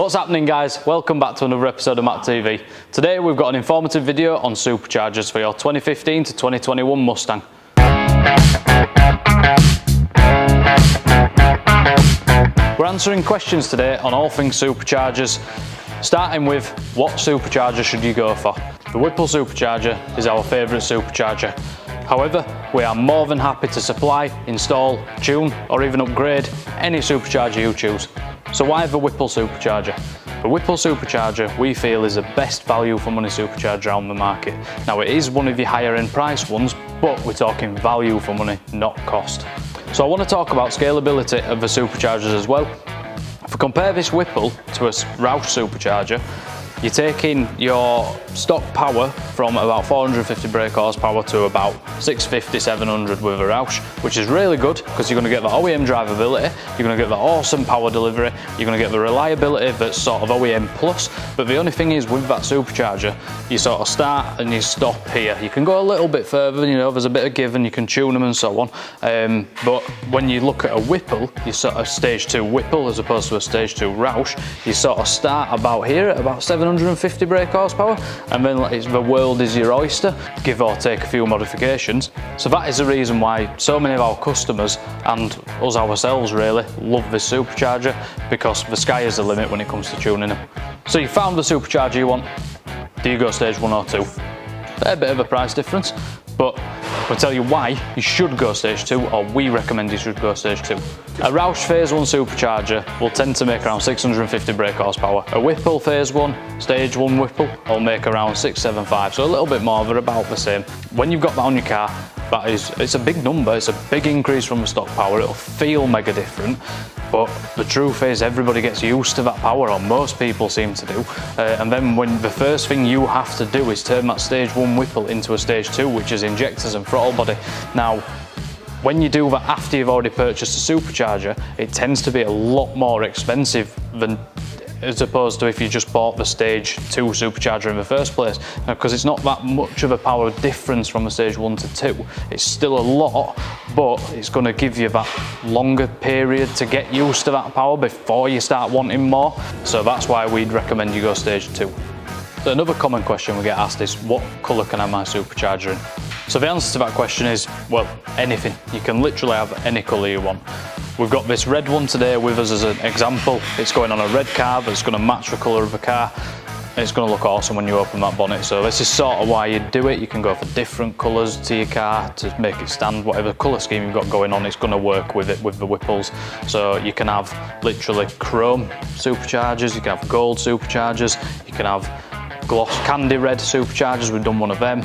What's happening, guys? Welcome back to another episode of Matt TV. Today we've got an informative video on superchargers for your 2015 to 2021 Mustang. We're answering questions today on all things superchargers, starting with what supercharger should you go for. The Whipple supercharger is our favourite supercharger. However, we are more than happy to supply, install, tune or even upgrade any supercharger you choose. So why the Whipple supercharger? The Whipple supercharger we feel is the best value for money supercharger on the market. Now it is one of the higher end price ones, but we're talking value for money, not cost. So I want to talk about scalability of the superchargers as well. If we compare this Whipple to a Roush supercharger, you're taking your stock power from about 450 brake horsepower to about 650, 700 with a Roush, which is really good because you're going to get the OEM drivability, you're going to get the awesome power delivery, you're going to get the reliability that's sort of OEM plus. But the only thing is, with that supercharger, you sort of start and you stop here. You can go a little bit further, you know, there's a bit of give and you can tune them and so on. But when you look at a Whipple, you sort of stage 2 Whipple as opposed to a stage 2 Roush, you sort of start about here at about 750 brake horsepower, and then the world is your oyster, give or take a few modifications. So that is the reason why so many of our customers and us ourselves really love this supercharger, because the sky is the limit when it comes to tuning them. So you found the supercharger you want. Do you go stage 1 or 2? They're a bit of a price difference, but we'll tell you why you should go stage 2, or we recommend you should go stage 2. A Roush Phase 1 supercharger will tend to make around 650 brake horsepower. A Whipple Phase 1, stage 1 Whipple, will make around 675, so a little bit more, they're about the same. When you've got that on your car, it's a big number, it's a big increase from the stock power, it'll feel mega different. But the truth is, everybody gets used to that power, or most people seem to do. And then when the first thing you have to do is turn that stage 1 Whipple into a stage 2, which is injectors and throttle body. Now, when you do that after you've already purchased a supercharger, it tends to be a lot more expensive than as opposed to if you just bought the stage 2 supercharger in the first place. Because it's not that much of a power difference from the stage 1 to 2. It's still a lot, but it's going to give you that longer period to get used to that power before you start wanting more. So that's why we'd recommend you go stage 2. So another common question we get asked is, what colour can I have my supercharger in? So the answer to that question is, well, anything. You can literally have any colour you want. We've got this red one today with us as an example. It's going on a red car that's going to match the colour of the car. It's going to look awesome when you open that bonnet. So this is sort of why you do it. You can go for different colours to your car to make it stand. Whatever colour scheme you've got going on, it's going to work with it with the Whipples. So you can have literally chrome superchargers, you can have gold superchargers, you can have gloss candy red superchargers, we've done one of them,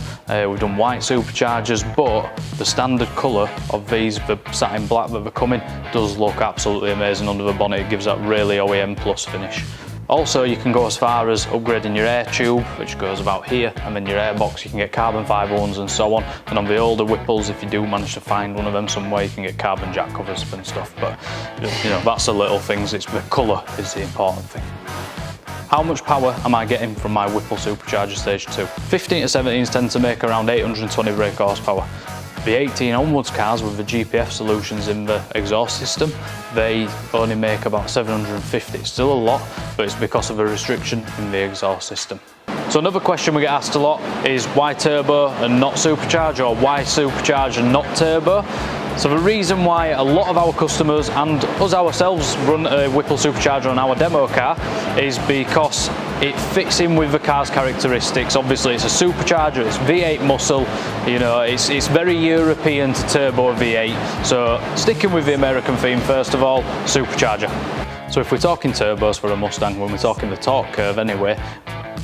we've done white superchargers, but the standard colour of these, the satin black that they're coming, does look absolutely amazing under the bonnet. It gives that really OEM plus finish. Also, you can go as far as upgrading your air tube, which goes about here, and then your airbox, you can get carbon fibre ones and so on. And on the older Whipples, if you do manage to find one of them somewhere, you can get carbon jack covers and stuff. But you know, that's the little things. It's the colour is the important thing. How much power am I getting from my Whipple supercharger stage 2? 15 to 17s tend to make around 820 brake horsepower. The 18 onwards cars with the GPF solutions in the exhaust system, they only make about 750. It's still a lot, but it's because of a restriction in the exhaust system. So another question we get asked a lot is, why turbo and not supercharge, or why supercharge and not turbo? So the reason why a lot of our customers and us ourselves run a Whipple supercharger on our demo car is because it fits in with the car's characteristics. Obviously it's a supercharger, it's V8 muscle, you know, it's very European to turbo V8. So sticking with the American theme, first of all, supercharger. So if we're talking turbos for a Mustang, when we're talking the torque curve anyway,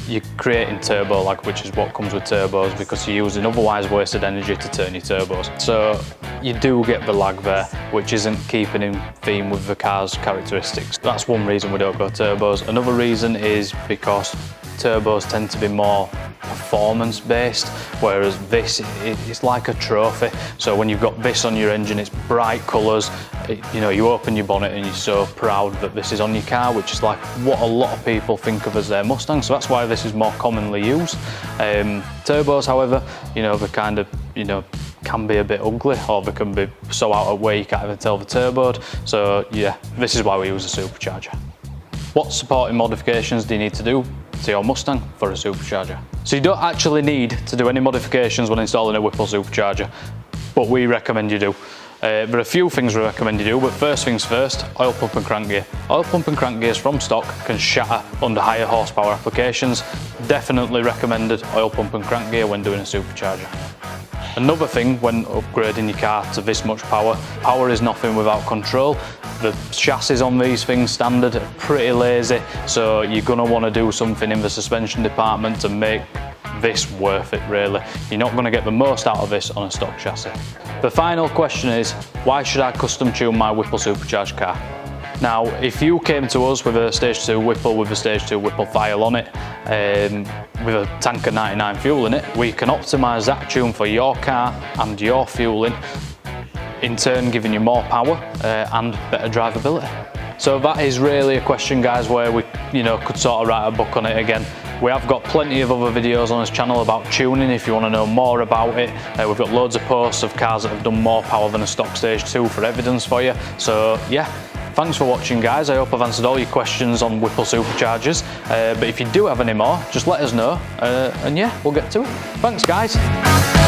you're creating turbo lag, which is what comes with turbos, because you're using otherwise wasted energy to turn your turbos. So you do get the lag there, which isn't keeping in theme with the car's characteristics. That's one reason we don't go turbos. Another reason is because turbos tend to be more performance based, whereas this, it's like a trophy. So when you've got this on your engine, it's bright colours, you know, you open your bonnet and you're so proud that this is on your car, which is like what a lot of people think of as their Mustang. So that's why this is more commonly used. Turbos, however, you know, they kind of, you know, can be a bit ugly, or they can be so out of way you can't even tell they're turboed. So yeah, this is why we use a supercharger. What supporting modifications do you need to do to your Mustang for a supercharger? So you don't actually need to do any modifications when installing a Whipple supercharger, but we recommend you do. There are a few things we recommend you do, but first things first, oil pump and crank gear. Oil pump and crank gears from stock can shatter under higher horsepower applications. Definitely recommended oil pump and crank gear when doing a supercharger. Another thing when upgrading your car to this much power, power is nothing without control. The chassis on these things standard are pretty lazy, so you're going to want to do something in the suspension department to make this worth it really. You're not going to get the most out of this on a stock chassis. The final question is, why should I custom tune my Whipple supercharged car? Now, if you came to us with a stage 2 Whipple with a stage 2 Whipple file on it, with a tank of 99 fuel in it, we can optimise that tune for your car and your fueling, in turn giving you more power and better drivability. So that is really a question, guys, where we could sort of write a book on it again. We have got plenty of other videos on this channel about tuning if you want to know more about it. We've got loads of posts of cars that have done more power than a stock stage 2 for evidence for you. So yeah, thanks for watching, guys. I hope I've answered all your questions on Whipple superchargers. But if you do have any more, just let us know and yeah, we'll get to it. Thanks, guys.